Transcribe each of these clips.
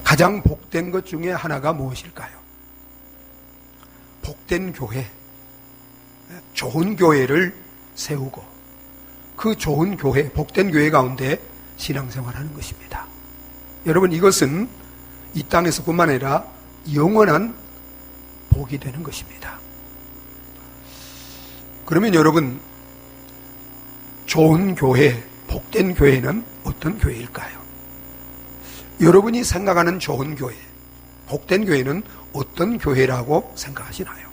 가장 복된 것 중에 하나가 무엇일까요? 복된 교회, 좋은 교회를 세우고 그 좋은 교회, 복된 교회 가운데 신앙생활하는 것입니다. 여러분, 이것은 이 땅에서뿐만 아니라 영원한 복이 되는 것입니다. 그러면 여러분, 좋은 교회, 복된 교회는 어떤 교회일까요? 여러분이 생각하는 좋은 교회, 복된 교회는 어떤 교회라고 생각하시나요?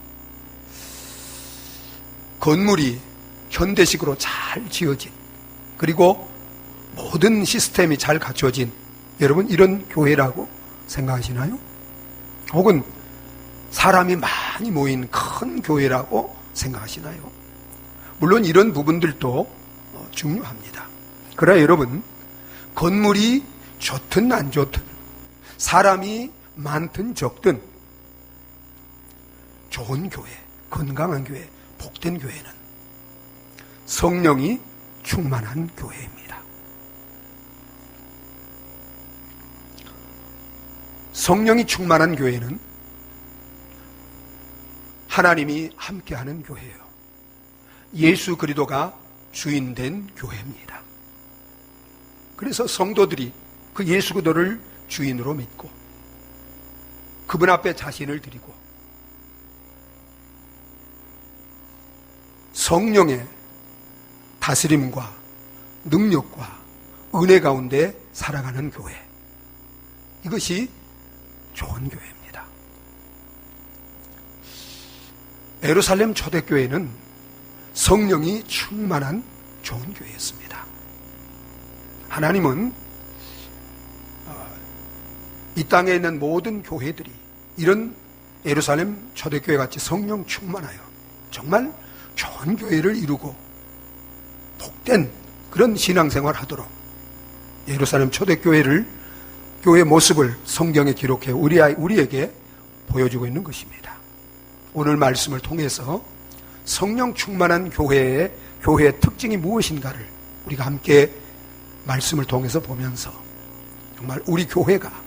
건물이 현대식으로 잘 지어진, 그리고 모든 시스템이 잘 갖춰진, 여러분 이런 교회라고 생각하시나요? 혹은 사람이 많이 모인 큰 교회라고 생각하시나요? 물론 이런 부분들도 중요합니다. 그러나 여러분, 건물이 좋든 안 좋든, 사람이 많든 적든, 좋은 교회, 건강한 교회, 복된 교회는 성령이 충만한 교회입니다. 성령이 충만한 교회는 하나님이 함께하는 교회예요. 예수 그리스도가 주인된 교회입니다. 그래서 성도들이 그 예수 그리스도를 주인으로 믿고 그분 앞에 자신을 드리고 성령의 다스림과 능력과 은혜 가운데 살아가는 교회, 이것이 좋은 교회입니다. 예루살렘 초대교회는 성령이 충만한 좋은 교회였습니다. 하나님은 이 땅에 있는 모든 교회들이 이런 예루살렘 초대교회 같이 성령 충만하여 정말 좋은 교회를 이루고 복된 그런 신앙생활 하도록 예루살렘 초대교회를, 교회 모습을 성경에 기록해 우리에게 보여주고 있는 것입니다. 오늘 말씀을 통해서 성령 충만한 교회의 특징이 무엇인가를 우리가 함께 말씀을 통해서 보면서 정말 우리 교회가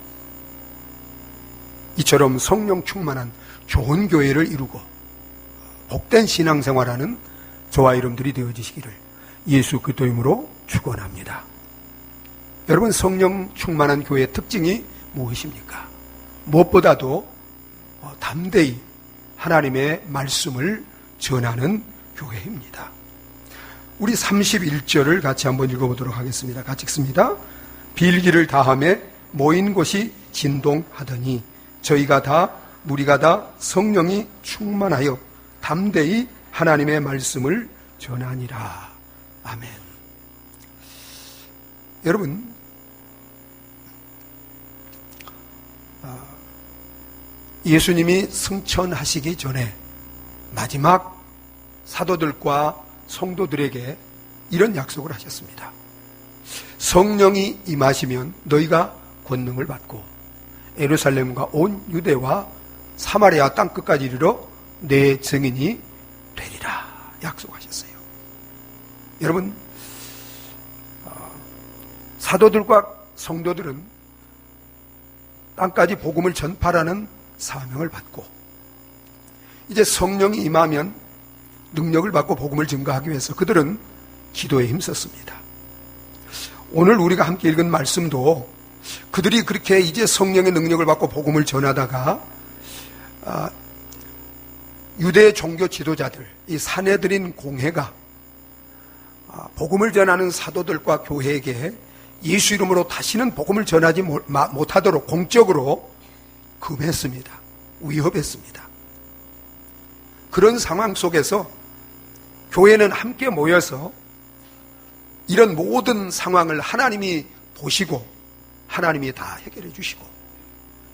이처럼 성령 충만한 좋은 교회를 이루고 복된 신앙생활하는 저와 여러분들이 되어지시기를 예수 그리스도 이름으로 축원합니다. 여러분, 성령 충만한 교회의 특징이 무엇입니까? 무엇보다도 담대히 하나님의 말씀을 전하는 교회입니다. 우리 31절을 같이 한번 읽어보도록 하겠습니다. 같이 읽습니다. 빌기를 다하며 모인 곳이 진동하더니 무리가 다 성령이 충만하여 담대히 하나님의 말씀을 전하니라. 아멘. 여러분, 예수님이 승천하시기 전에 마지막 사도들과 성도들에게 이런 약속을 하셨습니다. 성령이 임하시면 너희가 권능을 받고 예루살렘과 온 유대와 사마리아 땅끝까지 이르러 내 증인이 되리라 약속하셨어요. 여러분, 사도들과 성도들은 땅까지 복음을 전파하는 사명을 받고 이제 성령이 임하면 능력을 받고 복음을 증거하기 위해서 그들은 기도에 힘썼습니다. 오늘 우리가 함께 읽은 말씀도 그들이 그렇게 이제 성령의 능력을 받고 복음을 전하다가 유대 종교 지도자들, 이 산헤드린 공회가 복음을 전하는 사도들과 교회에게 예수 이름으로 다시는 복음을 전하지 못하도록 공적으로 금했습니다. 위협했습니다. 그런 상황 속에서 교회는 함께 모여서 이런 모든 상황을 하나님이 보시고 하나님이 다 해결해 주시고,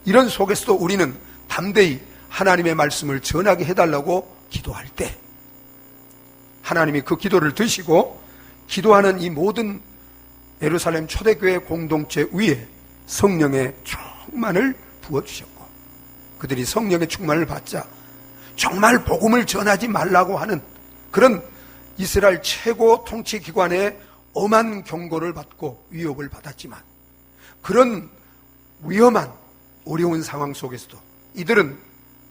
이런 속에서도 우리는 담대히 하나님의 말씀을 전하게 해달라고 기도할 때 하나님이 그 기도를 드시고 기도하는 이 모든 예루살렘 초대교회 공동체 위에 성령의 충만을 부어주셨고, 그들이 성령의 충만을 받자 정말 복음을 전하지 말라고 하는 그런 이스라엘 최고 통치기관의 엄한 경고를 받고 위협을 받았지만, 그런 위험한 어려운 상황 속에서도 이들은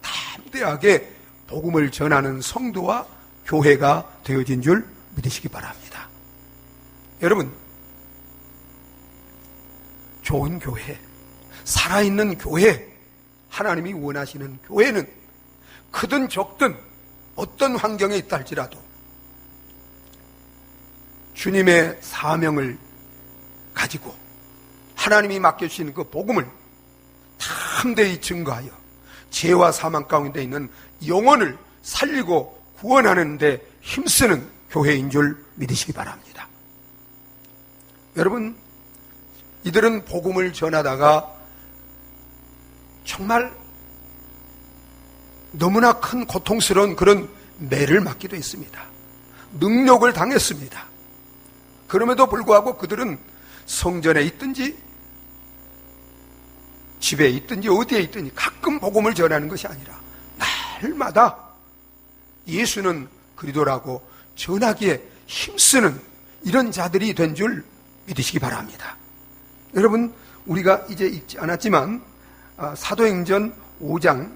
담대하게 복음을 전하는 성도와 교회가 되어진 줄 믿으시기 바랍니다. 여러분, 좋은 교회, 살아있는 교회, 하나님이 원하시는 교회는 크든 적든 어떤 환경에 있다 할지라도 주님의 사명을 가지고 하나님이 맡겨주신 그 복음을 담대히 증거하여 죄와 사망 가운데 있는 영혼을 살리고 구원하는 데 힘쓰는 교회인 줄 믿으시기 바랍니다. 여러분, 이들은 복음을 전하다가 정말 너무나 큰 고통스러운 그런 매를 맞기도 했습니다. 능욕을 당했습니다. 그럼에도 불구하고 그들은 성전에 있든지 집에 있든지 어디에 있든지 가끔 복음을 전하는 것이 아니라 날마다 예수는 그리스도라고 전하기에 힘쓰는 이런 자들이 된 줄 믿으시기 바랍니다. 여러분, 우리가 이제 읽지 않았지만 사도행전 5장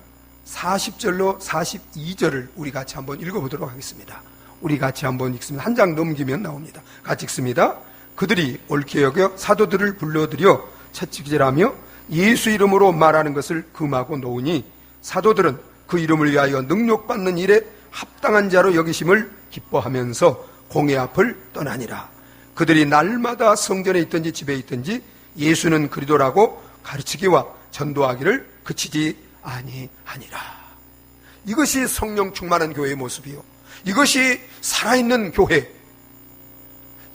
40절로 42절을 우리 같이 한번 읽어보도록 하겠습니다. 우리 같이 한번 읽습니다. 한 장 넘기면 나옵니다. 같이 읽습니다. 그들이 옳게 여겨 사도들을 불러들여 채찍질하며 예수 이름으로 말하는 것을 금하고 놓으니 사도들은 그 이름을 위하여 능력받는 일에 합당한 자로 여기심을 기뻐하면서 공회 앞을 떠나니라. 그들이 날마다 성전에 있든지 집에 있든지 예수는 그리스도라고 가르치기와 전도하기를 그치지 아니하니라. 이것이 성령 충만한 교회의 모습이요, 이것이 살아있는 교회,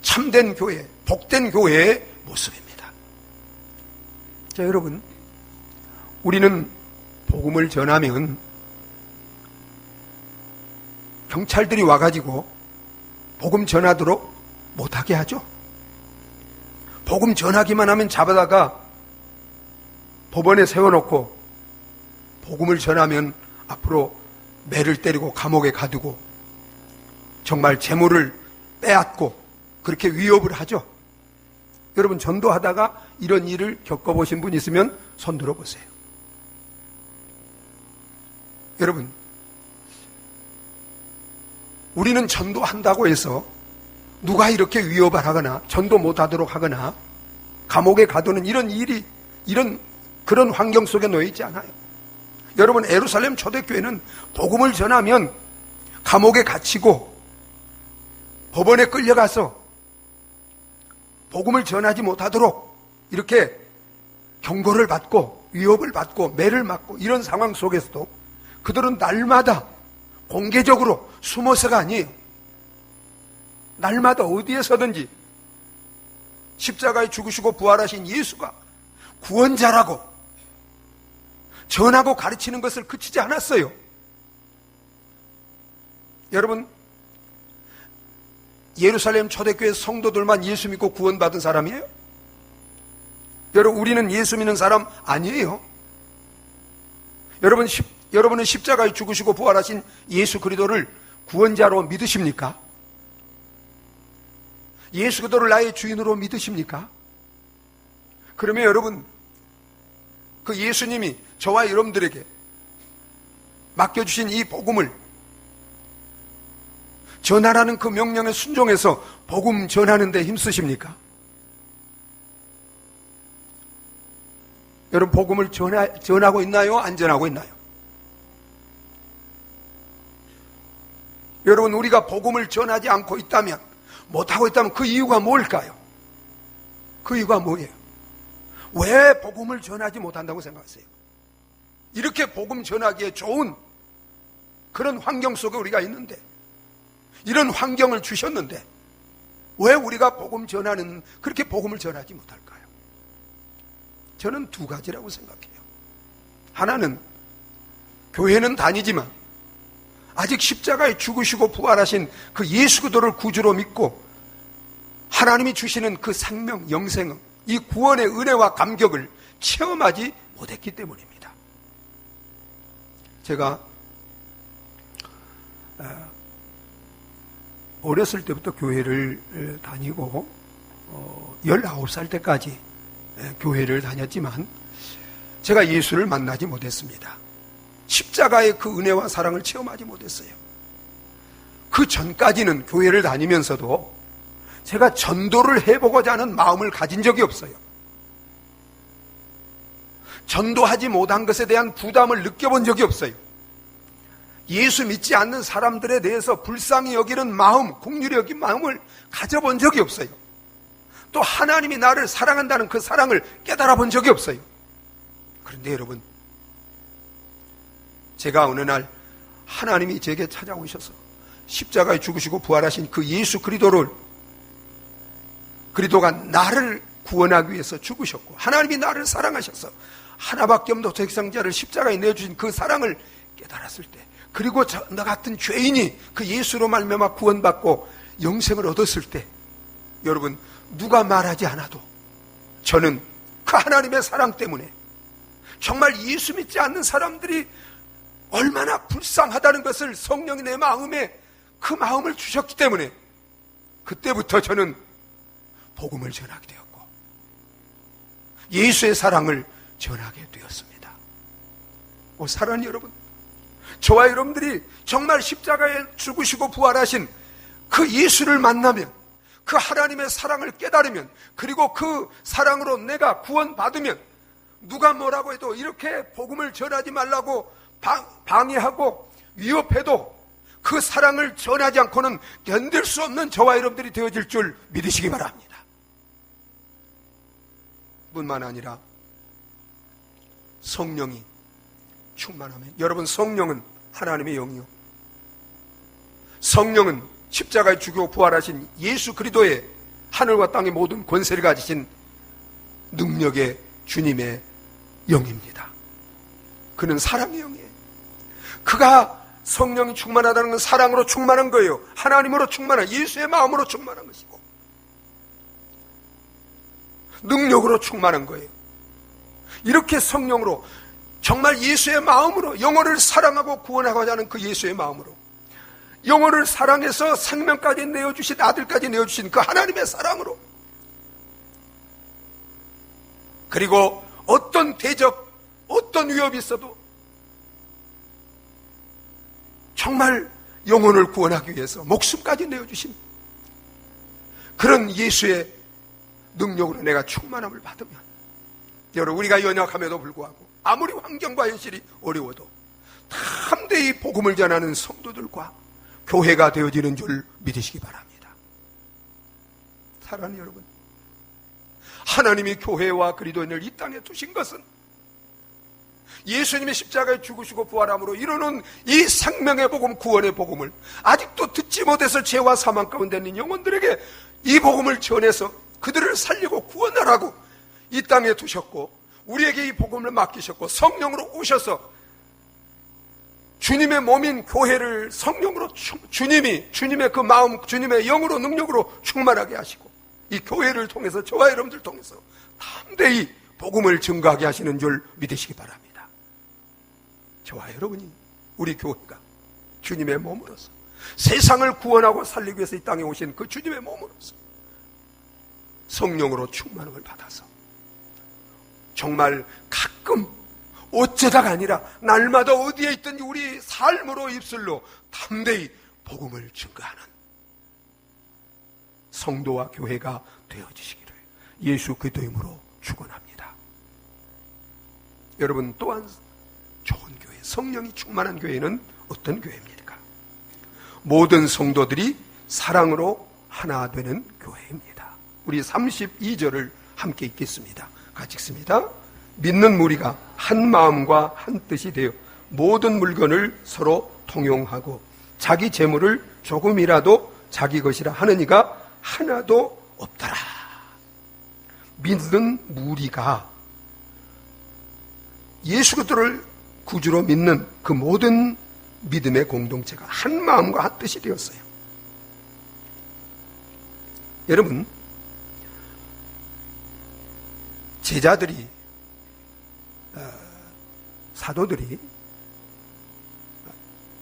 참된 교회, 복된 교회의 모습입니다. 자, 여러분, 우리는 복음을 전하면 경찰들이 와가지고 복음 전하도록 못하게 하죠. 복음 전하기만 하면 잡아다가 법원에 세워놓고 복음을 전하면 앞으로 매를 때리고 감옥에 가두고 정말 재물을 빼앗고 그렇게 위협을 하죠. 여러분, 전도하다가 이런 일을 겪어보신 분 있으면 손 들어보세요. 여러분, 우리는 전도한다고 해서 누가 이렇게 위협을 하거나 전도 못하도록 하거나 감옥에 가두는 이런 그런 환경 속에 놓여 있지 않아요. 여러분, 예루살렘 초대교회는 복음을 전하면 감옥에 갇히고 법원에 끌려가서 복음을 전하지 못하도록 이렇게 경고를 받고 위협을 받고 매를 맞고 이런 상황 속에서도 그들은 날마다 공개적으로 숨어서가 아니에요. 날마다 어디에서든지 십자가에 죽으시고 부활하신 예수가 구원자라고 전하고 가르치는 것을 그치지 않았어요. 여러분, 예루살렘 초대교회 성도들만 예수 믿고 구원받은 사람이에요? 여러분, 우리는 예수 믿는 사람 아니에요. 여러분은 십자가에 죽으시고 부활하신 예수 그리스도를 구원자로 믿으십니까? 예수 그리스도를 나의 주인으로 믿으십니까? 그러면 여러분, 그 예수님이 저와 여러분들에게 맡겨주신 이 복음을 전하라는 그 명령에 순종해서 복음 전하는 데 힘쓰십니까? 여러분, 복음을 전하고 있나요? 안 전하고 있나요? 여러분, 우리가 복음을 전하지 않고 있다면, 못하고 있다면 그 이유가 뭘까요? 그 이유가 뭐예요? 왜 복음을 전하지 못한다고 생각하세요? 이렇게 복음 전하기에 좋은 그런 환경 속에 우리가 있는데, 이런 환경을 주셨는데 왜 우리가 그렇게 복음을 전하지 못할까요? 저는 두 가지라고 생각해요. 하나는, 교회는 다니지만 아직 십자가에 죽으시고 부활하신 그 예수 그리스도를 구주로 믿고 하나님이 주시는 그 생명, 영생은 이 구원의 은혜와 감격을 체험하지 못했기 때문입니다. 제가 어렸을 때부터 교회를 다니고 19살 때까지 교회를 다녔지만 제가 예수를 만나지 못했습니다. 십자가의 그 은혜와 사랑을 체험하지 못했어요. 그 전까지는 교회를 다니면서도 제가 전도를 해보고자 하는 마음을 가진 적이 없어요. 전도하지 못한 것에 대한 부담을 느껴본 적이 없어요. 예수 믿지 않는 사람들에 대해서 불쌍히 여기는 마음, 긍휼히 여긴 마음을 가져본 적이 없어요. 또 하나님이 나를 사랑한다는 그 사랑을 깨달아 본 적이 없어요. 그런데 여러분, 제가 어느 날 하나님이 제게 찾아오셔서 십자가에 죽으시고 부활하신 그 예수 그리스도가 나를 구원하기 위해서 죽으셨고 하나님이 나를 사랑하셔서 하나밖에 없는 독생자를 십자가에 내주신 그 사랑을 깨달았을 때, 그리고 나 같은 죄인이 그 예수로 말미암아 구원받고 영생을 얻었을 때, 여러분, 누가 말하지 않아도 저는 그 하나님의 사랑 때문에 정말 예수 믿지 않는 사람들이 얼마나 불쌍하다는 것을 성령이 내 마음에 그 마음을 주셨기 때문에 그때부터 저는 복음을 전하게 되었고 예수의 사랑을 전하게 되었습니다. 사랑하는 여러분, 저와 여러분들이 정말 십자가에 죽으시고 부활하신 그 예수를 만나면, 그 하나님의 사랑을 깨달으면, 그리고 그 사랑으로 내가 구원받으면 누가 뭐라고 해도 이렇게 복음을 전하지 말라고 방해하고 위협해도 그 사랑을 전하지 않고는 견딜 수 없는 저와 여러분들이 되어질 줄 믿으시기 바랍니다. 뿐만 아니라 성령이 충만하면, 여러분, 성령은 하나님의 영이요, 성령은 십자가에 죽고 부활하신 예수 그리스도의 하늘과 땅의 모든 권세를 가지신 능력의 주님의 영입니다. 그는 사랑의 영이에요. 그가 성령이 충만하다는 건 사랑으로 충만한 거예요. 하나님으로 충만한, 예수의 마음으로 충만한 것이고 능력으로 충만한 거예요. 이렇게 성령으로, 정말 예수의 마음으로, 영혼을 사랑하고 구원하고자 하는 그 예수의 마음으로, 영혼을 사랑해서 생명까지 내어주신, 아들까지 내어주신 그 하나님의 사랑으로, 그리고 어떤 대적, 어떤 위협이 있어도 정말 영혼을 구원하기 위해서 목숨까지 내어주신 그런 예수의 능력으로 내가 충만함을 받으면, 여러분, 우리가 연약함에도 불구하고 아무리 환경과 현실이 어려워도 담대히 복음을 전하는 성도들과 교회가 되어지는 줄 믿으시기 바랍니다. 사랑하는 여러분, 하나님이 교회와 그리스도인을 이 땅에 두신 것은 예수님의 십자가에 죽으시고 부활함으로 이루는 이 생명의 복음, 구원의 복음을 아직도 듣지 못해서 죄와 사망 가운데 있는 영혼들에게 이 복음을 전해서 그들을 살리고 구원하라고 이 땅에 두셨고, 우리에게 이 복음을 맡기셨고, 성령으로 오셔서 주님의 몸인 교회를 성령으로 주님의 그 마음, 주님의 영으로, 능력으로 충만하게 하시고, 이 교회를 통해서, 저와 여러분들 통해서 담대히 복음을 증거하게 하시는 줄 믿으시기 바랍니다. 저와 여러분이, 우리 교회가 주님의 몸으로서 세상을 구원하고 살리기 위해서 이 땅에 오신 그 주님의 몸으로서 성령으로 충만함을 받아서 정말 가끔 어쩌다가 아니라 날마다 어디에 있든지 우리 삶으로, 입술로 담대히 복음을 증거하는 성도와 교회가 되어지시기를 예수 그리스도의 이름으로 축원합니다. 여러분, 또한 좋은 교회, 성령이 충만한 교회는 어떤 교회입니까? 모든 성도들이 사랑으로 하나 되는 교회입니다. 우리 32절을 함께 읽겠습니다. 같이 읽습니다. 믿는 무리가 한 마음과 한 뜻이 되어 모든 물건을 서로 통용하고 자기 재물을 조금이라도 자기 것이라 하는 이가 하나도 없더라. 믿는 무리가 예수 그리스도를 구주로 믿는 그 모든 믿음의 공동체가 한 마음과 한 뜻이 되었어요. 여러분, 제자들이, 사도들이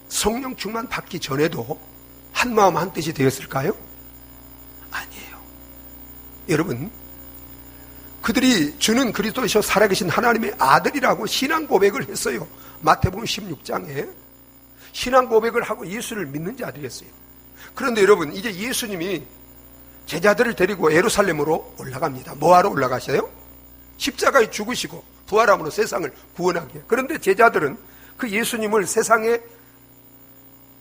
성령 충만 받기 전에도 한 마음 한 뜻이 되었을까요? 아니에요. 여러분, 그들이 주는 그리스도이셔 살아계신 하나님의 아들이라고 신앙 고백을 했어요. 마태복음 16장에 신앙 고백을 하고 예수를 믿는 자들이었어요. 그런데 여러분, 이제 예수님이 제자들을 데리고 예루살렘으로 올라갑니다. 뭐하러 올라가셔요? 십자가에 죽으시고 부활함으로 세상을 구원하기에. 그런데 제자들은 그 예수님을 세상의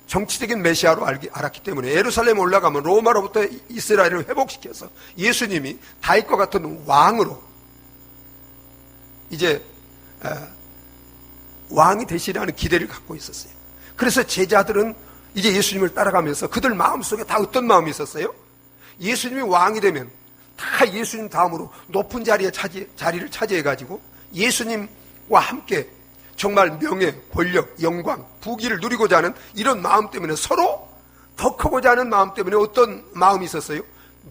정치적인 메시아로 알았기 때문에 예루살렘에 올라가면 로마로부터 이스라엘을 회복시켜서 예수님이 다윗과 같은 왕으로 이제 왕이 되시라는 기대를 갖고 있었어요. 그래서 제자들은 이제 예수님을 따라가면서 그들 마음속에 다 어떤 마음이 있었어요? 예수님이 왕이 되면 다 예수님 다음으로 높은 자리를 차지해가지고 예수님과 함께 정말 명예, 권력, 영광, 부귀를 누리고자 하는 이런 마음 때문에 서로 더 크고자 하는 마음 때문에 어떤 마음이 있었어요?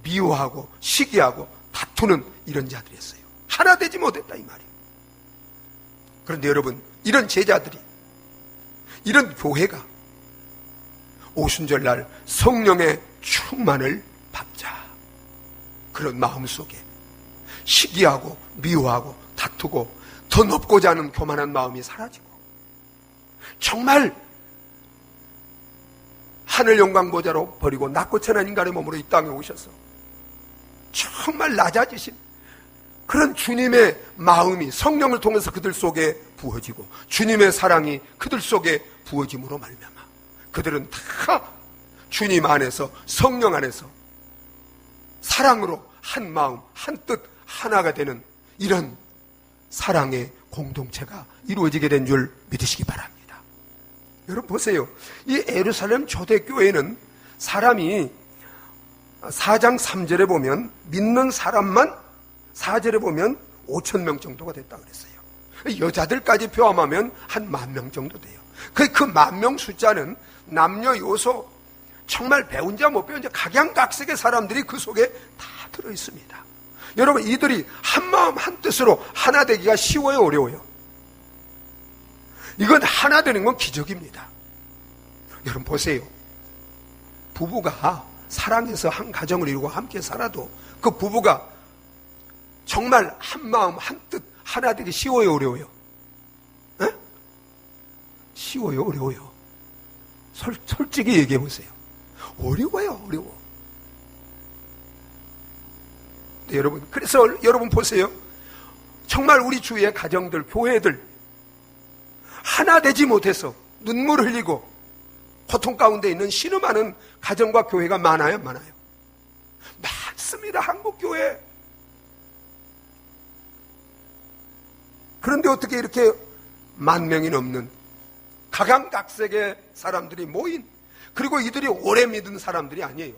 미워하고 시기하고 다투는 이런 자들이었어요. 하나 되지 못했다 이 말이에요. 그런데 여러분, 이런 제자들이, 이런 교회가 오순절날 성령의 충만을 받자. 그런 마음속에 시기하고 미워하고 다투고 더 높고자 하는 교만한 마음이 사라지고 정말 하늘 영광 보좌로 버리고 낮고 천한 인간의 몸으로 이 땅에 오셔서 정말 낮아지신 그런 주님의 마음이 성령을 통해서 그들 속에 부어지고 주님의 사랑이 그들 속에 부어짐으로 말미암아 그들은 다 주님 안에서 성령 안에서 사랑으로 한 마음 한 뜻 하나가 되는 이런 사랑의 공동체가 이루어지게 된 줄 믿으시기 바랍니다. 여러분 보세요. 이 예루살렘 초대교회는 사람이 4장 3절에 보면 믿는 사람만 4절에 보면 5,000명 정도가 됐다 그랬어요. 여자들까지 포함하면 한 10,000명 정도 돼요. 그 10,000명 숫자는 남녀 요소 정말 배운 자 못 배운 자 각양각색의 사람들이 그 속에 다 들어있습니다. 여러분 이들이 한 마음 한 뜻으로 하나 되기가 쉬워요 어려워요? 이건 하나 되는 건 기적입니다. 여러분 보세요. 부부가 사랑해서 한 가정을 이루고 함께 살아도 그 부부가 정말 한 마음 한 뜻 하나 되기 쉬워요 어려워요? 에? 쉬워요 어려워요? 솔직히 얘기해 보세요. 어려워요 어려워. 네, 여러분 그래서 여러분 보세요. 정말 우리 주위의 가정들 교회들 하나 되지 못해서 눈물 흘리고 고통 가운데 있는 신음하는 가정과 교회가 많아요 많아요? 많습니다. 한국교회. 그런데 어떻게 이렇게 10,000명이 넘는 각양각색의 사람들이 모인, 그리고 이들이 오래 믿은 사람들이 아니에요.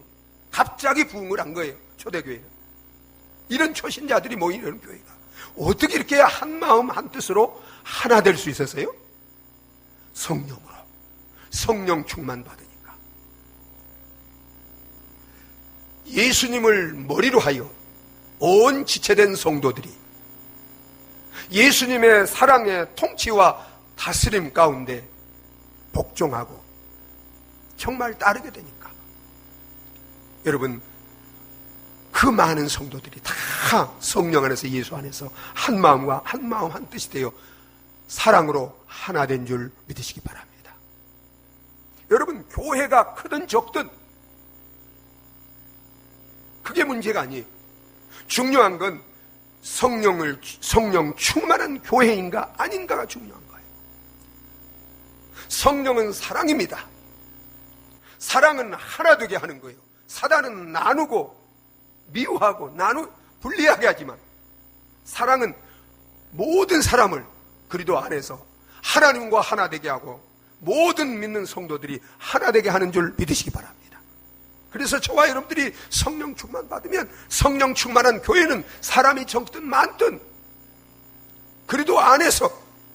갑자기 부흥을 한 거예요 초대교회는. 이런 초신자들이 모인 이런 교회가 어떻게 이렇게 한 마음 한 뜻으로 하나 될 수 있었어요? 성령으로, 성령 충만 받으니까. 예수님을 머리로 하여 온 지체된 성도들이 예수님의 사랑의 통치와 다스림 가운데 복종하고 정말 따르게 되니까 여러분 그 많은 성도들이 다 성령 안에서 예수 안에서 한 마음과 한 마음 한 뜻이 되어 사랑으로 하나 된 줄 믿으시기 바랍니다. 여러분 교회가 크든 적든 그게 문제가 아니에요. 중요한 건 성령 충만한 교회인가 아닌가가 중요한 거예요. 성령은 사랑입니다. 사랑은 하나 되게 하는 거예요. 사단은 나누고 미워하고 분리하게 하지만 사랑은 모든 사람을 그리스도 안에서 하나님과 하나 되게 하고 모든 믿는 성도들이 하나 되게 하는 줄 믿으시기 바랍니다. 그래서 저와 여러분들이 성령 충만 받으면 성령 충만한 교회는 사람이 적든 많든 그리스도 안에서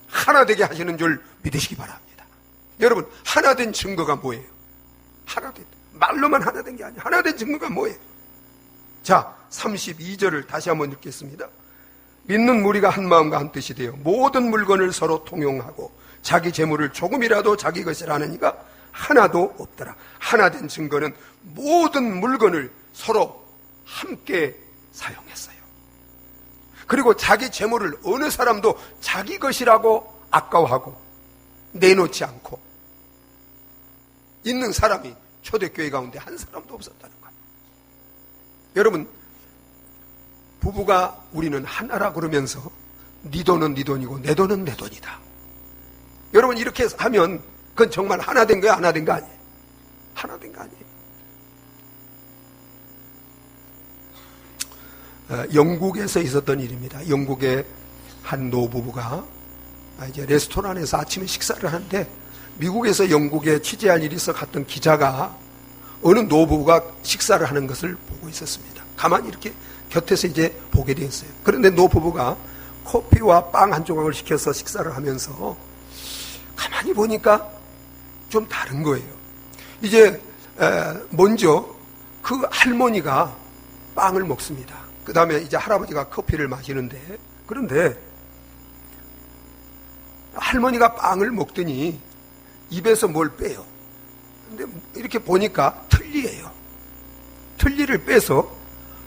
하나 되게 하시는 줄 믿으시기 바랍니다. 여러분 하나 된 증거가 뭐예요? 하나 된 말로만 하나 된 게 아니에요. 하나 된 증거가 뭐예요? 자 32절을 다시 한번 읽겠습니다. 믿는 무리가 한 마음과 한 뜻이 되어 모든 물건을 서로 통용하고 자기 재물을 조금이라도 자기 것이라 하느니가 하나도 없더라. 하나 된 증거는 모든 물건을 서로 함께 사용했어요. 그리고 자기 재물을 어느 사람도 자기 것이라고 아까워하고 내놓지 않고 있는 사람이 초대교회 가운데 한 사람도 없었다는 거예요. 여러분, 부부가 우리는 하나라 그러면서 네 돈은 네 돈이고 내 돈은 내 돈이다. 여러분, 이렇게 하면 그건 정말 하나 된 거야, 하나 된 거 아니에요? 하나 된 거 아니에요? 영국에서 있었던 일입니다. 영국의 한 노부부가 이제 레스토랑에서 아침에 식사를 하는데 미국에서 영국에 취재할 일이 있어 갔던 기자가 어느 노부부가 식사를 하는 것을 보고 있었습니다. 가만히 이렇게 곁에서 이제 보게 되었어요. 그런데 노부부가 커피와 빵 한 조각을 시켜서 식사를 하면서 가만히 보니까 좀 다른 거예요. 이제 먼저 그 할머니가 빵을 먹습니다. 그 다음에 이제 할아버지가 커피를 마시는데, 그런데 할머니가 빵을 먹더니 입에서 뭘 빼요. 근데 이렇게 보니까 틀니예요. 틀니를 빼서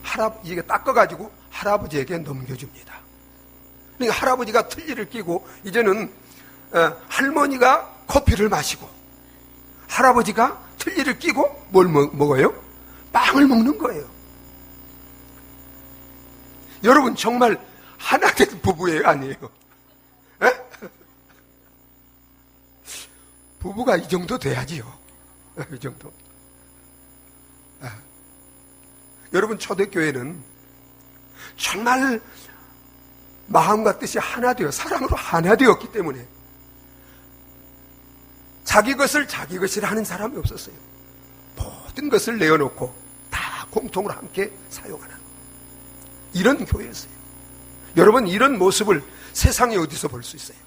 할아버지가 닦아가지고 할아버지에게 넘겨줍니다. 그러니까 할아버지가 틀니를 끼고 이제는 할머니가 커피를 마시고 할아버지가 틀니를 끼고 뭘 먹어요? 빵을 먹는 거예요. 여러분, 정말 하나 된 부부예요, 아니에요? 에? 부부가 이 정도 돼야지요. 이 정도. 여러분, 초대교회는 정말 마음과 뜻이 하나 되어 사랑으로 하나 되었기 때문에 자기 것을 자기 것이라 하는 사람이 없었어요. 모든 것을 내어놓고 다 공통으로 함께 사용하는 이런 교회였어요. 여러분, 이런 모습을 세상에 어디서 볼 수 있어요?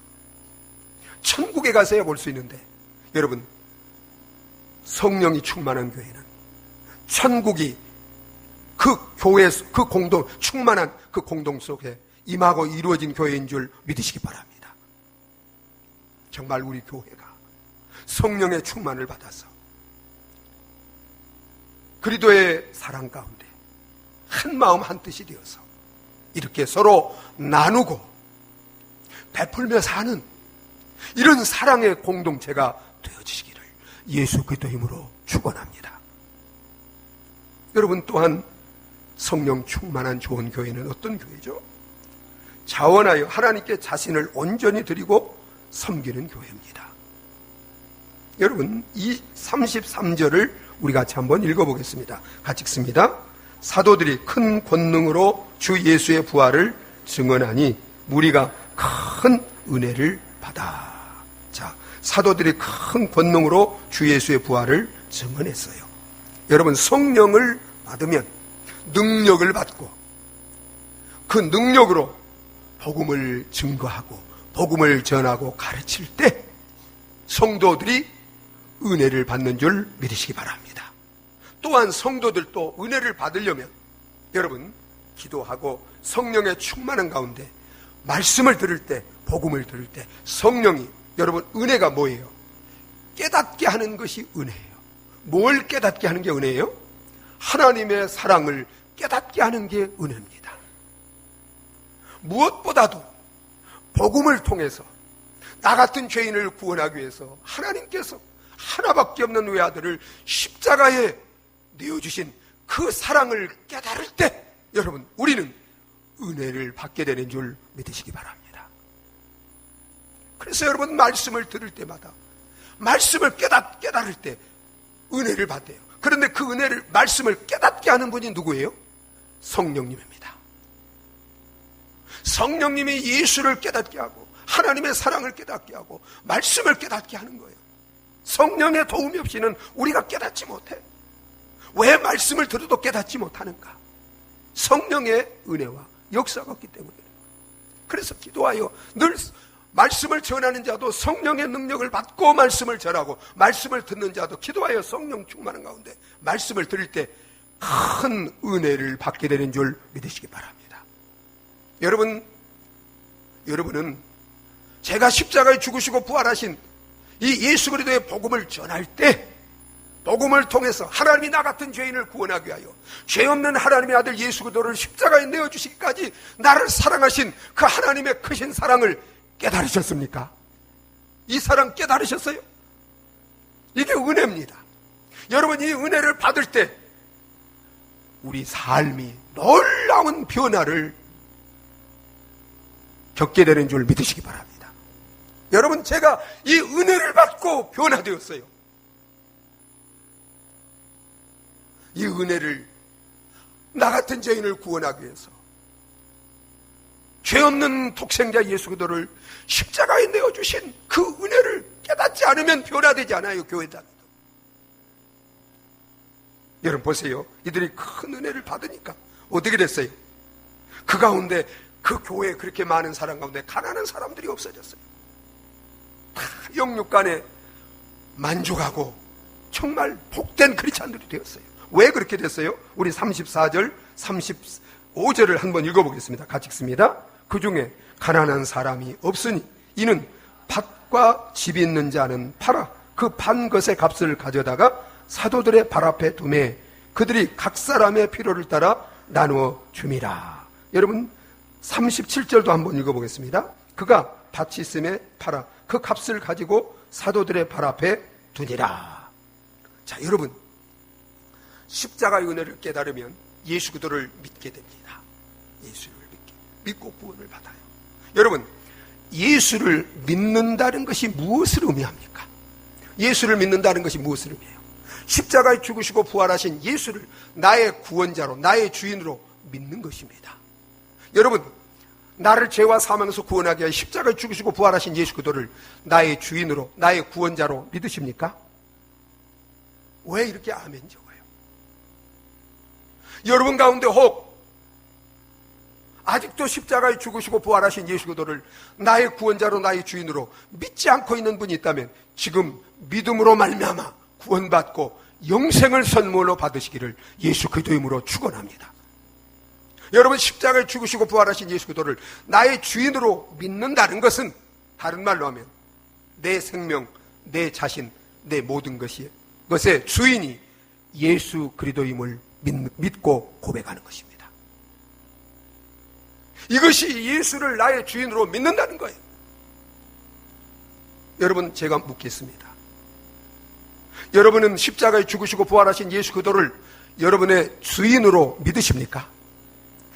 천국에 가서야 볼 수 있는데, 여러분, 성령이 충만한 교회는 천국이 그 교회, 그 공동, 충만한 그 공동 속에 임하고 이루어진 교회인 줄 믿으시기 바랍니다. 정말 우리 교회가 성령의 충만을 받아서 그리스도의 사랑 가운데 한 마음 한 뜻이 되어서 이렇게 서로 나누고 베풀며 사는 이런 사랑의 공동체가 되어지시기를 예수 그리스도 힘으로 축원합니다. 여러분, 또한 성령 충만한 좋은 교회는 어떤 교회죠? 자원하여 하나님께 자신을 온전히 드리고 섬기는 교회입니다. 여러분, 이 33절을 우리 같이 한번 읽어보겠습니다. 같이 읽습니다. 사도들이 큰 권능으로 주 예수의 부활을 증언하니 무리가 큰 은혜를 받아. 자, 사도들이 큰 권능으로 주 예수의 부활을 증언했어요. 여러분, 성령을 받으면 능력을 받고 그 능력으로 복음을 증거하고 복음을 전하고 가르칠 때 성도들이 은혜를 받는 줄 믿으시기 바랍니다. 또한 성도들도 은혜를 받으려면 여러분, 기도하고 성령의 충만한 가운데 말씀을 들을 때, 복음을 들을 때 성령이, 여러분, 은혜가 뭐예요? 깨닫게 하는 것이 은혜예요. 뭘 깨닫게 하는 게 은혜예요? 하나님의 사랑을 깨닫게 하는 게 은혜입니다. 무엇보다도 복음을 통해서 나 같은 죄인을 구원하기 위해서 하나님께서 하나밖에 없는 외아들을 십자가에 내어주신 그 사랑을 깨달을 때 여러분, 우리는 은혜를 받게 되는 줄 믿으시기 바랍니다. 그래서 여러분, 말씀을 들을 때마다 말씀을 깨달을 때 은혜를 받대요. 그런데 그 은혜를, 말씀을 깨닫게 하는 분이 누구예요? 성령님입니다. 성령님이 예수를 깨닫게 하고 하나님의 사랑을 깨닫게 하고 말씀을 깨닫게 하는 거예요. 성령의 도움이 없이는 우리가 깨닫지 못해. 왜 말씀을 들어도 깨닫지 못하는가? 성령의 은혜와 역사가 없기 때문에. 그래서 기도하여 늘 말씀을 전하는 자도 성령의 능력을 받고 말씀을 전하고 말씀을 듣는 자도 기도하여 성령 충만한 가운데 말씀을 들을 때 큰 은혜를 받게 되는 줄 믿으시기 바랍니다. 여러분은 제가 십자가에 죽으시고 부활하신 이 예수 그리스도의 복음을 전할 때 복음을 통해서 하나님이 나 같은 죄인을 구원하기 위하여 죄 없는 하나님의 아들 예수 그리스도를 십자가에 내어주시기까지 나를 사랑하신 그 하나님의 크신 사랑을 깨달으셨습니까? 이 사랑 깨달으셨어요? 이게 은혜입니다. 여러분, 이 은혜를 받을 때 우리 삶이 놀라운 변화를 겪게 되는 줄 믿으시기 바랍니다. 여러분, 제가 이 은혜를 받고 변화되었어요. 이 은혜를 나 같은 죄인을 구원하기 위해서 죄 없는 독생자 예수 그리스도를 십자가에 내어주신 그 은혜를 깨닫지 않으면 변화되지 않아요. 교회 다니도. 여러분 보세요. 이들이 큰 은혜를 받으니까 어떻게 됐어요? 그 가운데, 그 교회에 그렇게 많은 사람 가운데 가난한 사람들이 없어졌어요. 다 영육간에 만족하고 정말 복된 크리스찬들이 되었어요. 왜 그렇게 됐어요? 우리 34절, 35절을 한번 읽어보겠습니다. 같이 읽습니다. 그 중에 가난한 사람이 없으니 이는 밭과 집이 있는 자는 팔아 그 판 것의 값을 가져다가 사도들의 발 앞에 두매 그들이 각 사람의 필요를 따라 나누어 줌이라. 여러분 37절도 한번 읽어보겠습니다. 그가 밭이 있음에 팔아 그 값을 가지고 사도들의 발 앞에 두니라. 자, 여러분, 십자가의 은혜를 깨달으면 예수 그리스도를 믿게 됩니다. 예수를 믿고 구원을 받아요. 여러분, 예수를 믿는다는 것이 무엇을 의미합니까? 예수를 믿는다는 것이 무엇을 의미해요? 십자가에 죽으시고 부활하신 예수를 나의 구원자로, 나의 주인으로 믿는 것입니다. 여러분, 나를 죄와 사망에서 구원하기 위해 십자가에 죽으시고 부활하신 예수 그리스도를 나의 주인으로, 나의 구원자로 믿으십니까? 왜 이렇게 아멘 적어요? 여러분 가운데 혹 아직도 십자가에 죽으시고 부활하신 예수 그리스도를 나의 구원자로, 나의 주인으로 믿지 않고 있는 분이 있다면 지금 믿음으로 말미암아 구원받고 영생을 선물로 받으시기를 예수 그리스도의 이름으로 축원합니다. 여러분, 십자가에 죽으시고 부활하신 예수 그리스도를 나의 주인으로 믿는다는 것은 다른 말로 하면 내 생명, 내 자신, 내 모든 것의 주인이 예수 그리스도임을 믿고 고백하는 것입니다. 이것이 예수를 나의 주인으로 믿는다는 거예요. 여러분, 제가 묻겠습니다. 여러분은 십자가에 죽으시고 부활하신 예수 그리스도를 여러분의 주인으로 믿으십니까?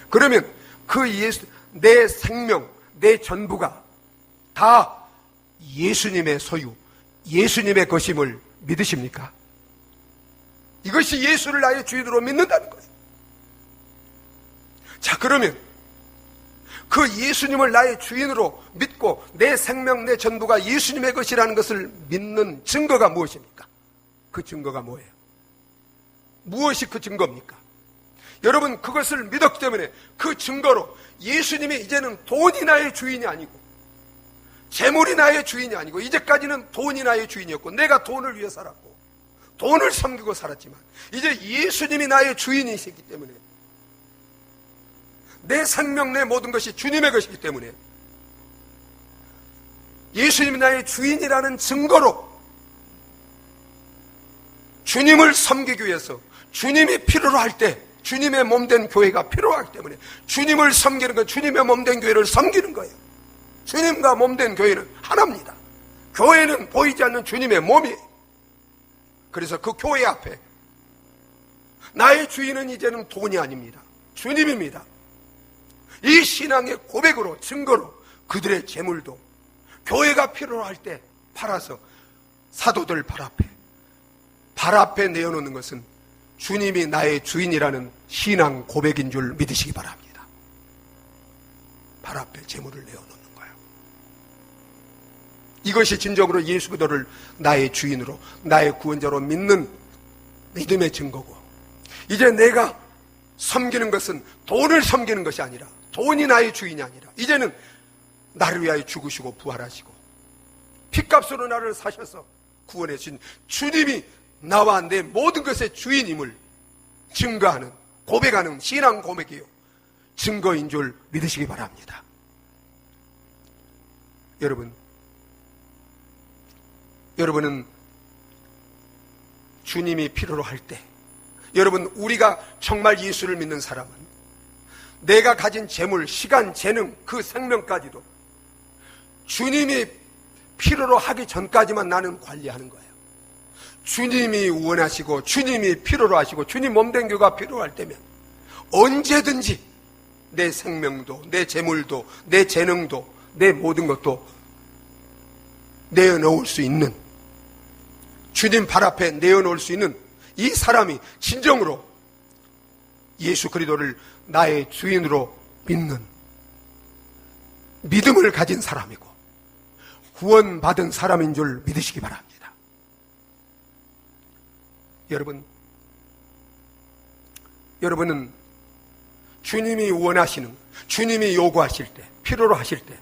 그러면 그 예수, 내 생명, 내 전부가 다 예수님의 소유, 예수님의 것임을 믿으십니까? 이것이 예수를 나의 주인으로 믿는다는 거예요. 자, 그러면 그 예수님을 나의 주인으로 믿고 내 생명, 내 전부가 예수님의 것이라는 것을 믿는 증거가 무엇입니까? 그 증거가 뭐예요? 무엇이 그 증거입니까? 여러분, 그것을 믿었기 때문에 그 증거로 예수님이 이제는 돈이 나의 주인이 아니고 재물이 나의 주인이 아니고, 이제까지는 돈이 나의 주인이었고 내가 돈을 위해 살았고 돈을 섬기고 살았지만 이제 예수님이 나의 주인이시기 때문에 내 생명, 내 모든 것이 주님의 것이기 때문에 예수님이 나의 주인이라는 증거로 주님을 섬기기 위해서, 주님이 필요로 할 때 주님의 몸된 교회가 필요하기 때문에 주님을 섬기는 건 주님의 몸된 교회를 섬기는 거예요. 주님과 몸된 교회는 하나입니다. 교회는 보이지 않는 주님의 몸이에요. 그래서 그 교회 앞에 나의 주인은 이제는 돈이 아닙니다. 주님입니다. 이 신앙의 고백으로, 증거로 그들의 재물도 교회가 필요로 할 때 팔아서 사도들 발 앞에 내어놓는 것은 주님이 나의 주인이라는 신앙 고백인 줄 믿으시기 바랍니다. 발 앞에 재물을 내어놓는 거예요. 이것이 진정으로 예수 그리스도를 나의 주인으로, 나의 구원자로 믿는 믿음의 증거고, 이제 내가 섬기는 것은 돈을 섬기는 것이 아니라, 돈이 나의 주인이 아니라 이제는 나를 위하여 죽으시고 부활하시고 핏값으로 나를 사셔서 구원해 주신 주님이 나와 내 모든 것의 주인임을 증거하는, 고백하는 신앙 고백이요, 증거인 줄 믿으시기 바랍니다. 여러분은 주님이 필요로 할 때, 여러분, 우리가 정말 예수를 믿는 사람은 내가 가진 재물, 시간, 재능, 그 생명까지도 주님이 필요로 하기 전까지만 나는 관리하는 거예요. 주님이 원하시고 주님이 필요로 하시고 주님 몸된 교가 필요할 때면 언제든지 내 생명도, 내 재물도, 내 재능도, 내 모든 것도 내어놓을 수 있는, 주님 발 앞에 내어놓을 수 있는 이 사람이 진정으로 예수 그리스도를 나의 주인으로 믿는 믿음을 가진 사람이고 구원받은 사람인 줄 믿으시기 바랍니다. 여러분은 주님이 원하시는, 주님이 요구하실 때, 필요로 하실 때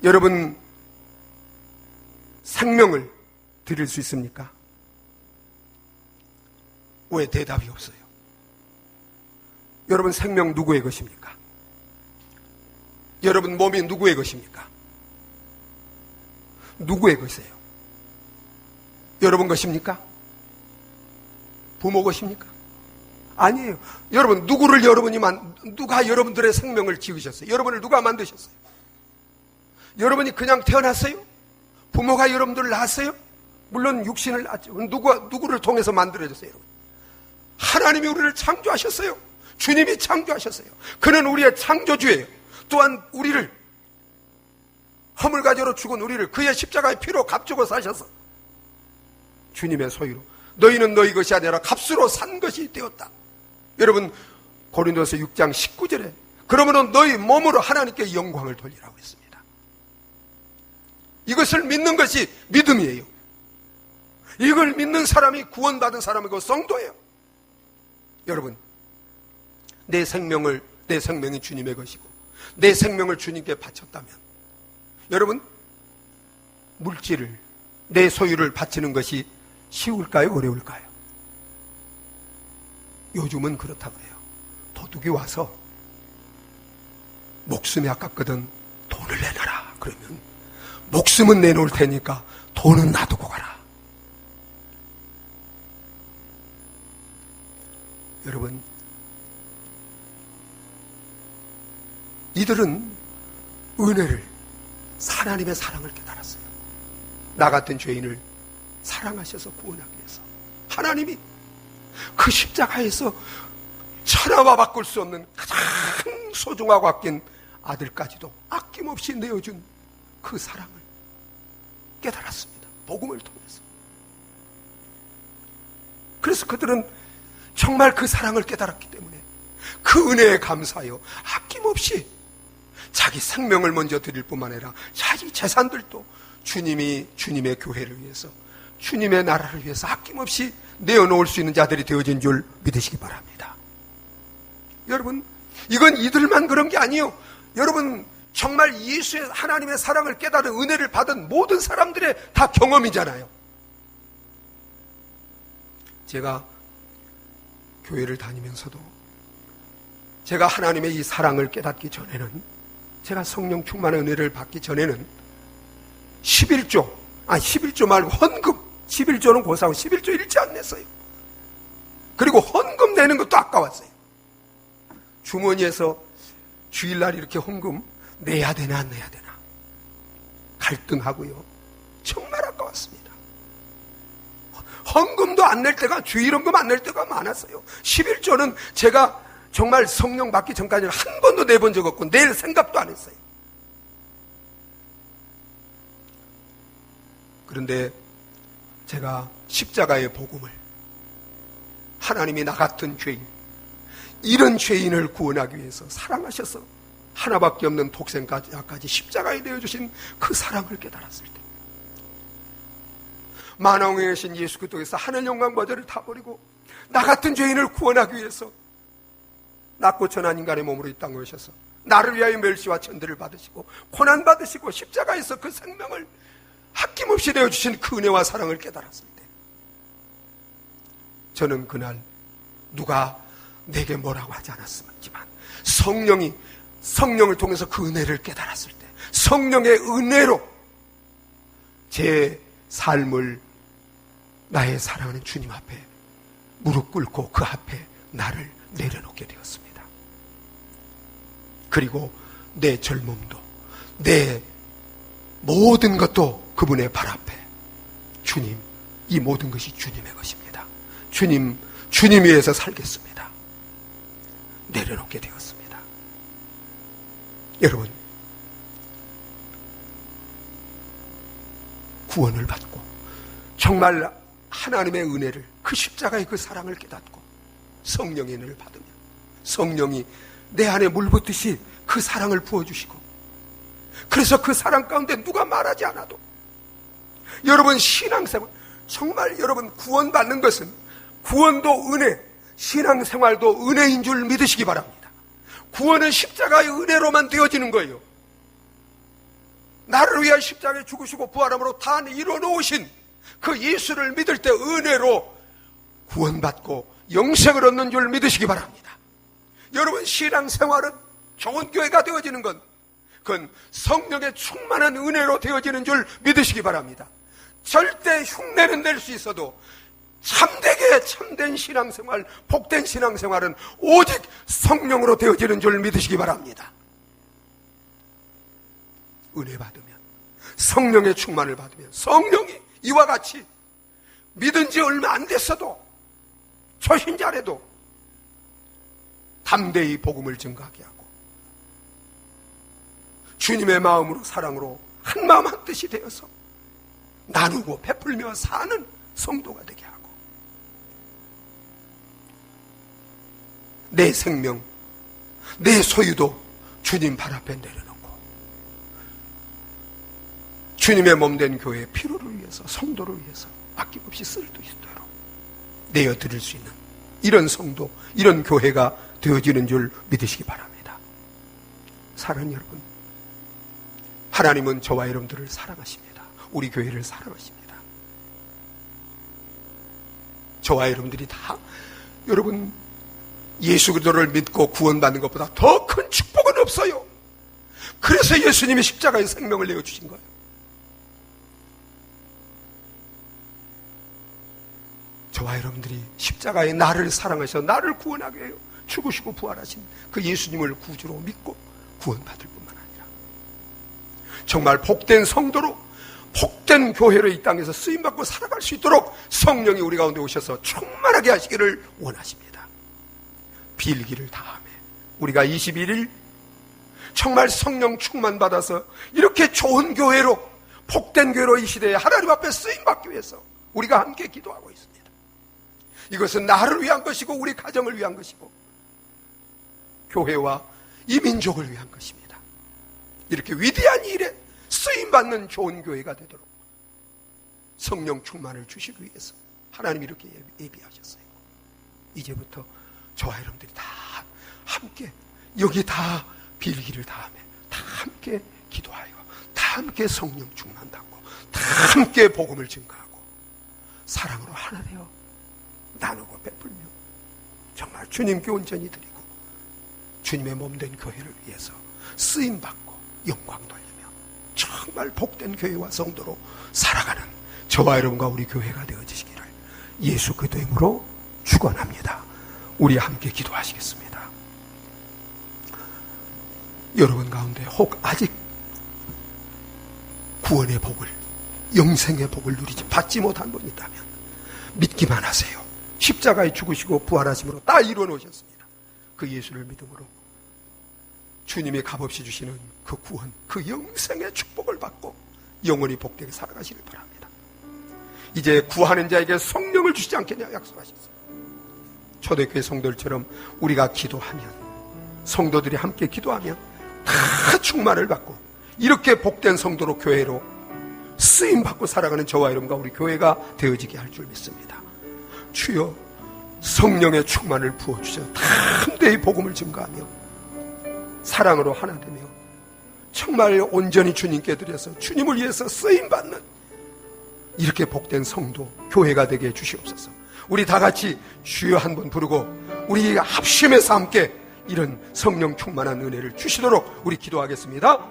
여러분 생명을 드릴 수 있습니까? 왜 대답이 없어요? 여러분 생명 누구의 것입니까? 여러분 몸이 누구의 것입니까? 누구의 것이에요? 여러분 것입니까? 부모 것입니까? 아니에요. 여러분 누가 여러분들의 생명을 지으셨어요? 여러분을 누가 만드셨어요? 여러분이 그냥 태어났어요? 부모가 여러분들을 낳았어요? 물론 육신을 낳았죠. 누구를 통해서 만들어졌어요? 여러분? 하나님이 우리를 창조하셨어요. 주님이 창조하셨어요. 그는 우리의 창조주예요. 또한 우리를, 허물가지로 죽은 우리를 그의 십자가의 피로 값주고 사셔서 주님의 소유로, 너희는 너희 것이 아니라 값으로 산 것이 되었다. 여러분 고린도서 6장 19절에 그러므로 너희 몸으로 하나님께 영광을 돌리라고 했습니다. 이것을 믿는 것이 믿음이에요. 이걸 믿는 사람이 구원받은 사람이고 성도예요. 여러분, 내 생명이 주님의 것이고 내 생명을 주님께 바쳤다면 여러분 물질을, 내 소유를 바치는 것이 쉬울까요? 어려울까요? 요즘은 그렇다고 해요. 도둑이 와서 목숨이 아깝거든 돈을 내놔라 그러면 목숨은 내놓을 테니까 돈은 놔두고 가라. 여러분, 이들은 은혜를, 하나님의 사랑을 깨달았어요. 나 같은 죄인을 사랑하셔서 구원하기 위해서 하나님이 그 십자가에서 천하와 바꿀 수 없는 가장 소중하고 아낀 아들까지도 아낌없이 내어준 그 사랑을 깨달았습니다. 복음을 통해서. 그래서 그들은 정말 그 사랑을 깨달았기 때문에 그 은혜에 감사하여 아낌없이 자기 생명을 먼저 드릴 뿐만 아니라 자기 재산들도 주님의 교회를 위해서, 주님의 나라를 위해서 아낌없이 내어놓을 수 있는 자들이 되어진 줄 믿으시기 바랍니다. 여러분, 이건 이들만 그런 게 아니에요. 여러분, 정말 예수의 하나님의 사랑을 깨달은 은혜를 받은 모든 사람들의 다 경험이잖아요. 제가 교회를 다니면서도 제가 하나님의 이 사랑을 깨닫기 전에는, 제가 성령 충만의 은혜를 받기 전에는 11조 말고 헌금, 11조는 고사하고 11조 일치 안 냈어요. 그리고 헌금 내는 것도 아까웠어요. 주머니에서 주일날 이렇게 헌금 내야 되나 안 내야 되나 갈등하고요. 정말 아까웠습니다. 헌금도 안 낼 때가, 주일 헌금 안 낼 때가 많았어요. 11조는 제가 정말 성령 받기 전까지는 한 번도 내본 적 없고 낼 생각도 안 했어요. 그런데 제가 십자가의 복음을, 하나님이 나 같은 죄인, 이런 죄인을 구원하기 위해서 사랑하셔서 하나밖에 없는 독생자까지 십자가에 내어주신 그 사랑을 깨달았을 때, 만왕에 계신 예수 그리스도께서 하늘 영광 보좌를 다 버리고 나 같은 죄인을 구원하기 위해서 낮고 천한 인간의 몸으로 이 땅에 오셔서 나를 위하여 멸시와 천대를 받으시고 고난 받으시고 십자가에서 그 생명을 아낌없이 내어주신 그 은혜와 사랑을 깨달았을 때, 저는 그날 누가 내게 뭐라고 하지 않았지만 성령을 통해서 그 은혜를 깨달았을 때, 성령의 은혜로 제 삶을 나의 사랑하는 주님 앞에 무릎 꿇고 그 앞에 나를 내려놓게 되었습니다. 그리고 내 젊음도, 내 모든 것도 그분의 발 앞에, 주님, 이 모든 것이 주님의 것입니다. 주님 위해서 살겠습니다. 내려놓게 되었습니다. 여러분, 구원을 받고 정말 하나님의 은혜를, 그 십자가의 그 사랑을 깨닫고 성령의 은혜를 받으면 성령이 내 안에 물붓듯이 그 사랑을 부어주시고, 그래서 그 사랑 가운데 누가 말하지 않아도, 여러분 신앙생활, 정말 여러분 구원받는 것은 구원도 은혜, 신앙생활도 은혜인 줄 믿으시기 바랍니다. 구원은 십자가의 은혜로만 되어지는 거예요. 나를 위하여 십자가에 죽으시고 부활함으로 다 이뤄놓으신 그 예수를 믿을 때 은혜로 구원받고 영생을 얻는 줄 믿으시기 바랍니다. 여러분 신앙생활은 좋은 교회가 되어지는 건 그건 성령의 충만한 은혜로 되어지는 줄 믿으시기 바랍니다. 절대 흉내는 낼 수 있어도 참되게 참된 신앙생활, 복된 신앙생활은 오직 성령으로 되어지는 줄 믿으시기 바랍니다. 은혜 받으면, 성령의 충만을 받으면 성령이 이와 같이 믿은 지 얼마 안 됐어도 초신자라도 담대히 복음을 증거하게 하고 주님의 마음으로, 사랑으로 한 마음 한 뜻이 되어서 나누고 베풀며 사는 성도가 되게 하고, 내 생명, 내 소유도 주님 발 앞에 내려놓고 주님의 몸된 교회의 필요를 위해서, 성도를 위해서 아낌없이 쓸 수 있도록 내어드릴 수 있는 이런 성도, 이런 교회가 되어지는 줄 믿으시기 바랍니다. 사랑하는 여러분, 하나님은 저와 여러분들을 사랑하십니다. 우리 교회를 사랑하십니다. 저와 여러분들이 다, 여러분 예수 그리스도를 믿고 구원받는 것보다 더 큰 축복은 없어요. 그래서 예수님이 십자가에 생명을 내어주신 거예요. 저와 여러분들이 십자가에 나를 사랑하셔 나를 구원하게 해요. 죽으시고 부활하신 그 예수님을 구주로 믿고 구원받을 뿐만 아니라 정말 복된 성도로, 복된 교회로 이 땅에서 쓰임받고 살아갈 수 있도록 성령이 우리 가운데 오셔서 충만하게 하시기를 원하십니다. 빌기를 다하며 우리가 21일 정말 성령 충만 받아서 이렇게 좋은 교회로, 복된 교회로 이 시대에 하나님 앞에 쓰임받기 위해서 우리가 함께 기도하고 있습니다. 이것은 나를 위한 것이고 우리 가정을 위한 것이고 교회와 이 민족을 위한 것입니다. 이렇게 위대한 일에 쓰임받는 좋은 교회가 되도록 성령 충만을 주시기 위해서 하나님이 이렇게 예비하셨어요. 이제부터 저와 여러분들이 다 함께 여기 다 빌기를 다하며 다 함께 기도하여 다 함께 성령 충만받고 다 함께 복음을 증거하고 사랑으로 하나 되어 나누고 베풀며 정말 주님께 온전히 드리고 주님의 몸된 교회를 위해서 쓰임받고 영광 돌리며 정말 복된 교회와 성도로 살아가는 저와 여러분과 우리 교회가 되어지시기를 예수 그리스도의 이름으로 축원합니다. 우리 함께 기도하시겠습니다. 여러분 가운데 혹 아직 구원의 복을, 영생의 복을 누리지 받지 못한 분이 있다면 믿기만 하세요. 십자가에 죽으시고 부활하심으로 다 이루어 놓으셨습니다. 그 예수를 믿음으로 주님이 값없이 주시는 그 구원, 그 영생의 축복을 받고 영원히 복되게 살아가시길 바랍니다. 이제 구하는 자에게 성령을 주시지 않겠냐 약속하셨어요. 초대교회 성도들처럼 우리가 기도하면, 성도들이 함께 기도하면 다 충만을 받고 이렇게 복된 성도로 교회로 쓰임받고 살아가는 저와 여러분과 우리 교회가 되어지게 할 줄 믿습니다. 주여 성령의 충만을 부어주셔서 담대히 복음을 증거하며 사랑으로 하나 되며 정말 온전히 주님께 드려서 주님을 위해서 쓰임받는 이렇게 복된 성도, 교회가 되게 해주시옵소서. 우리 다 같이 주여 한번 부르고 우리 합심해서 함께 이런 성령 충만한 은혜를 주시도록 우리 기도하겠습니다.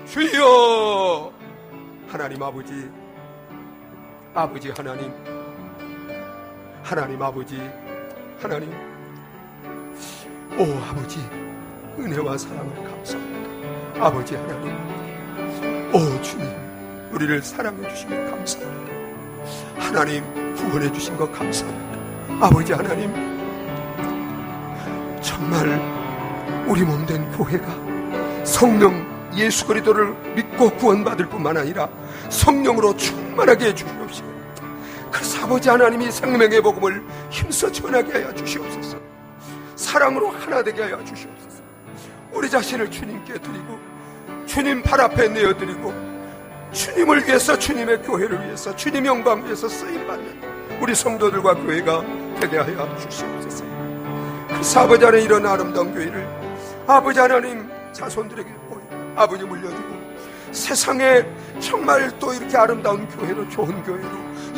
주여! 하나님 아버지 하나님, 하나님 아버지, 하나님, 오 아버지, 은혜와 사랑을 감사합니다. 아버지 하나님, 오 주님, 우리를 사랑해 주시면 감사합니다. 하나님, 구원해 주신 것 감사합니다. 아버지 하나님, 정말 우리 몸된 교회가 성령 예수 그리스도를 믿고 구원받을 뿐만 아니라 성령으로 충만하게 해주시옵시고, 그래서 아버지 하나님이 생명의 복음을 힘써 전하게 하여 주시옵소서. 사랑으로 하나 되게 하여 주시옵소서. 우리 자신을 주님께 드리고 주님 발 앞에 내어드리고 주님을 위해서, 주님의 교회를 위해서, 주님 영광 위해서 쓰임받는 우리 성도들과 교회가 되게 하여 주시옵소서. 그래서 아버지 하나님, 이런 아름다운 교회를 아버지 하나님 자손들에게 보여 아버지 물려주고, 세상에 정말 또 이렇게 아름다운 교회로, 좋은 교회로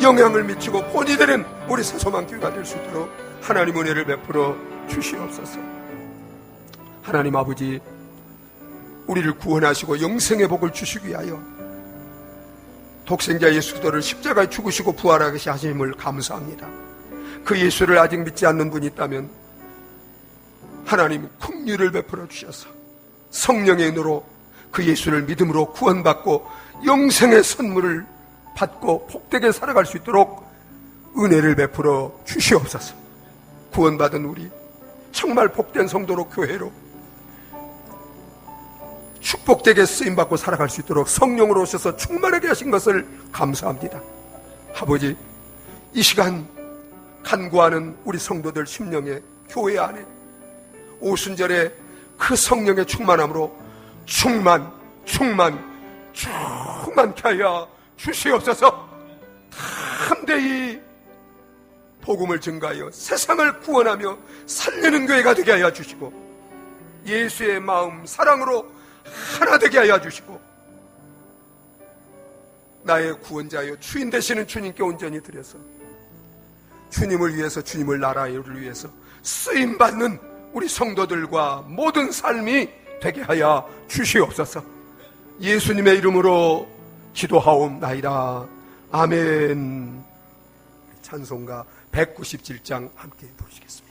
영향을 미치고 본이 되는 우리 새소망교회가 될 수 있도록 하나님 은혜를 베풀어 주시옵소서. 하나님 아버지, 우리를 구원하시고 영생의 복을 주시기 위하여 독생자 예수 그리스도를 십자가에 죽으시고 부활하게 하심을 감사합니다. 그 예수를 아직 믿지 않는 분이 있다면 하나님 긍휼을 베풀어 주셔서 성령의 은혜로 그 예수를 믿음으로 구원받고 영생의 선물을 받고 복되게 살아갈 수 있도록 은혜를 베풀어 주시옵소서. 구원받은 우리 정말 복된 성도로, 교회로 축복되게 쓰임받고 살아갈 수 있도록 성령으로 오셔서 충만하게 하신 것을 감사합니다. 아버지, 이 시간 간구하는 우리 성도들 심령에, 교회 안에 오순절에 그 성령의 충만함으로 충만케 하여 주시옵소서. 담대히 복음을 증가하여 세상을 구원하며 살리는 교회가 되게 하여 주시고, 예수의 마음, 사랑으로 하나 되게 하여 주시고, 나의 구원자여 주인 되시는 주님께 온전히 드려서 주님을 위해서, 주님을 나라를 위해서 쓰임받는 우리 성도들과 모든 삶이 되게 하여 주시옵소서. 예수님의 이름으로 기도하옵나이다. 아멘. 찬송가 197장 함께 부르시겠습니다.